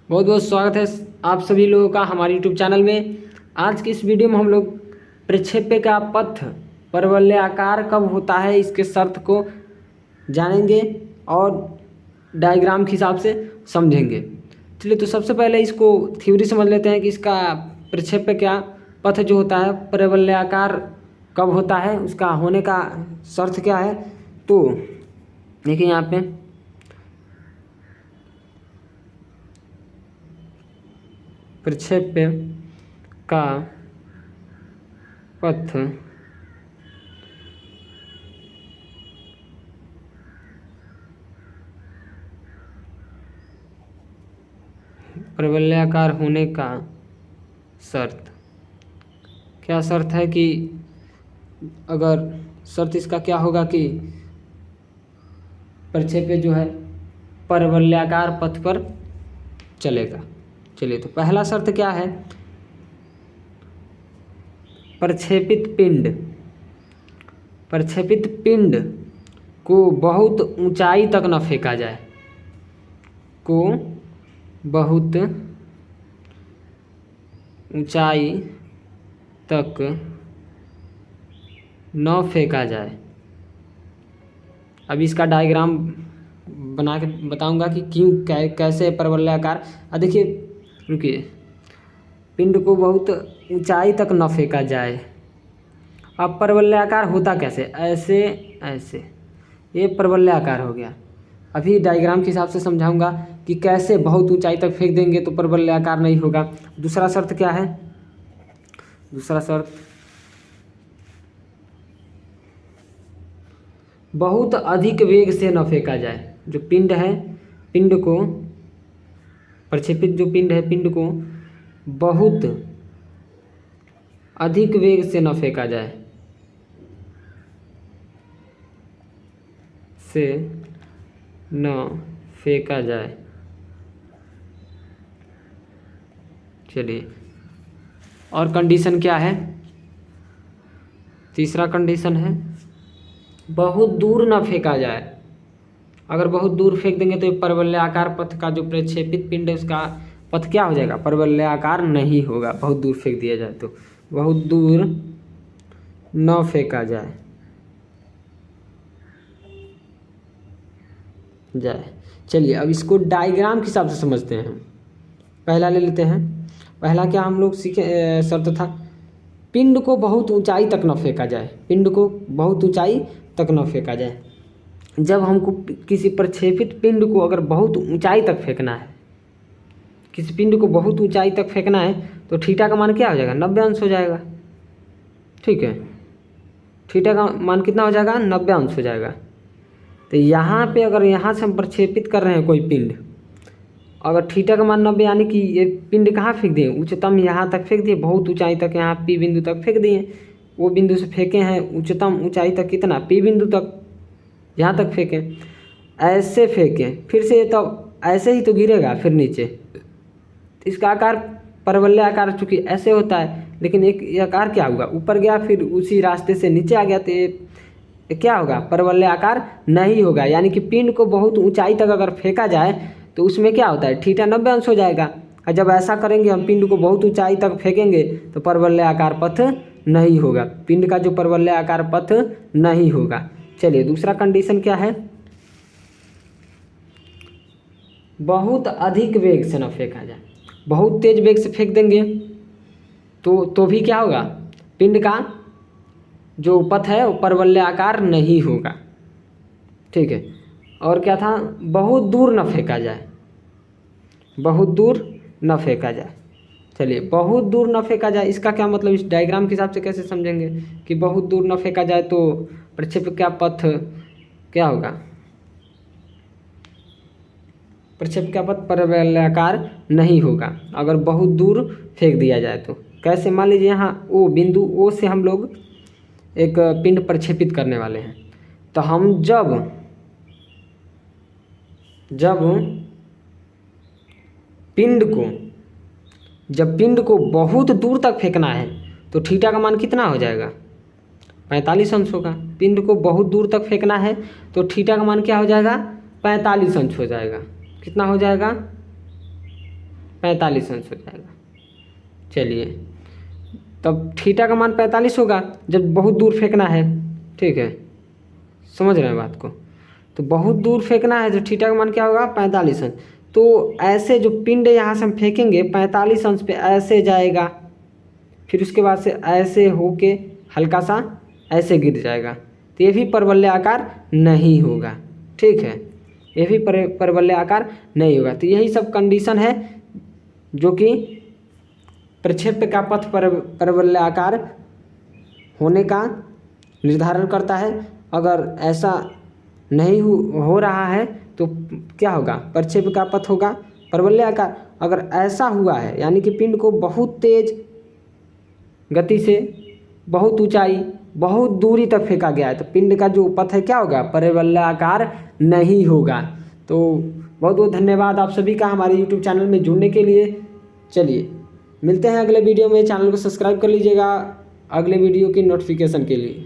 बहुत बहुत स्वागत है आप सभी लोगों का हमारे यूट्यूब चैनल में। आज की इस वीडियो में हम लोग प्रक्षेप्य का पथ परवलयाकार कब होता है इसके शर्त को जानेंगे और डायग्राम के हिसाब से समझेंगे। चलिए तो सबसे पहले इसको थ्योरी समझ लेते हैं कि इसका प्रक्षेप्य क्या पथ जो होता है परवलयाकार कब होता है, उसका होने का शर्त क्या है। तो देखिए यहाँ पे प्रक्षेप्य का पथ परवलयाकार होने का शर्त क्या शर्त है कि अगर शर्त इसका क्या होगा कि प्रक्षेप्य जो है परवलयाकार पथ पर चलेगा। चलिए तो पहला शर्त क्या है, प्रक्षेपित पिंड को बहुत ऊंचाई तक न फेंका जाए, को बहुत ऊंचाई तक न फेंका जाए। अब इसका डायग्राम बना के बताऊंगा कि क्यों कैसे परवलयाकार। देखिए रुकिए, पिंड को बहुत ऊंचाई तक न फेंका जाए। अब परवलयाकार होता कैसे, ऐसे ऐसे, ये परवलयाकार हो गया। अभी डायग्राम के हिसाब से समझाऊंगा कि कैसे बहुत ऊंचाई तक फेंक देंगे तो परवलयाकार नहीं होगा। दूसरा शर्त क्या है, दूसरा शर्त बहुत अधिक वेग से न फेंका जाए। जो पिंड है, पिंड को प्रक्षेपित जो पिंड है, पिंड को बहुत अधिक वेग से न फेंका जाए, से न फेंका जाए। चलिए और कंडीशन क्या है, तीसरा कंडीशन है बहुत दूर न फेंका जाए। अगर बहुत दूर फेंक देंगे तो परवलयाकार पथ का जो प्रक्षेपित पिंड है उसका पथ क्या हो जाएगा, परवलयाकार नहीं होगा। बहुत दूर फेंक दिया जाए तो बहुत दूर न फेंका जाए। चलिए अब इसको डायग्राम के हिसाब से समझते हैं। पहला ले लेते हैं। पहला क्या हम लोग सीखे, शर्त था पिंड को बहुत ऊंचाई तक न फेंका जाए, पिंड को बहुत ऊंचाई तक न फेंका जाए। जब हमको किसी प्रक्षेपित पिंड को अगर बहुत ऊंचाई तक फेंकना है, किसी पिंड को बहुत ऊंचाई तक फेंकना है तो थीटा का मान क्या हो जाएगा, 90 अंश हो जाएगा। ठीक है, थीटा का मान कितना हो जाएगा, 90 अंश हो जाएगा। तो यहाँ पे अगर यहाँ से हम प्रक्षेपित कर रहे हैं कोई पिंड, अगर थीटा का मान 90 यानी कि ये पिंड कहाँ फेंक दिए, उच्चतम यहाँ तक फेंक दिए, बहुत ऊंचाई तक, यहाँ पी बिंदु तक फेंक दिए। वो बिंदु से फेंके हैं उच्चतम ऊंचाई तक, कितना, पी बिंदु तक, यहाँ तक फेंके, ऐसे फेंके, फिर से तो ऐसे ही तो गिरेगा फिर नीचे। इसका आकार परवलयाकार चूँकि ऐसे होता है, लेकिन एक ये आकार क्या होगा, ऊपर गया फिर उसी रास्ते से नीचे आ गया, तो ये क्या होगा, परवलयाकार नहीं होगा। यानी कि पिंड को बहुत ऊंचाई तक अगर फेंका जाए तो उसमें क्या होता है, थीटा 90 अंश हो जाएगा। और जब ऐसा करेंगे हम, पिंड को बहुत ऊंचाई तक फेंकेंगे तो परवलयाकार पथ नहीं होगा, पिंड का जो परवलयाकार पथ नहीं होगा। चलिए दूसरा कंडीशन क्या है, बहुत अधिक वेग से न फेंका जाए। बहुत तेज वेग से फेंक देंगे तो भी क्या होगा, पिंड का जो पथ है वो परवलयाकार नहीं होगा। ठीक है, और क्या था, बहुत दूर न फेंका जाए, बहुत दूर न फेंका जाए। चलिए बहुत दूर न फेंका जाए, इसका क्या मतलब, इस डायग्राम के हिसाब से कैसे समझेंगे कि बहुत दूर न फेंका जाए तो प्रक्षेप्य का पथ क्या होगा, प्रक्षेप्य का पथ परवलयाकार नहीं होगा अगर बहुत दूर फेंक दिया जाए तो। कैसे, मान लीजिए यहाँ ओ बिंदु, ओ से हम लोग एक पिंड प्रक्षेपित करने वाले हैं, तो हम जब पिंड को बहुत दूर तक फेंकना है तो थीटा का मान कितना हो जाएगा, 45 अंश होगा। पिंड को बहुत दूर तक फेंकना है तो थीटा का मान क्या हो जाएगा, 45 अंश हो जाएगा। कितना हो जाएगा, 45 अंश हो जाएगा। चलिए, तब थीटा का मान 45 होगा जब बहुत दूर फेंकना है। ठीक है, समझ रहे हैं बात को। तो बहुत दूर फेंकना है तो थीटा का मान क्या होगा, 45 अंश। तो ऐसे जो पिंड यहाँ से हम फेंकेंगे 45 अंश पे ऐसे जाएगा, फिर उसके बाद से ऐसे होके हल्का सा ऐसे गिर जाएगा। तो ये भी परवलय आकार नहीं होगा। ठीक है, ये भी परवलय आकार नहीं होगा। तो यही सब कंडीशन है जो कि प्रक्षेप्य का पथ परवलय आकार होने का निर्धारण करता है। अगर ऐसा नहीं हो रहा है तो क्या होगा, प्रक्षेप्य का पथ होगा परवलय आकार। अगर ऐसा हुआ है यानी कि पिंड को बहुत तेज गति से बहुत ऊंचाई बहुत दूरी तक फेंका गया है तो पिंड का जो पथ है क्या होगा, परवलय आकार नहीं होगा। तो बहुत बहुत धन्यवाद आप सभी का हमारे YouTube चैनल में जुड़ने के लिए। चलिए मिलते हैं अगले वीडियो में। चैनल को सब्सक्राइब कर लीजिएगा अगले वीडियो की नोटिफिकेशन के लिए।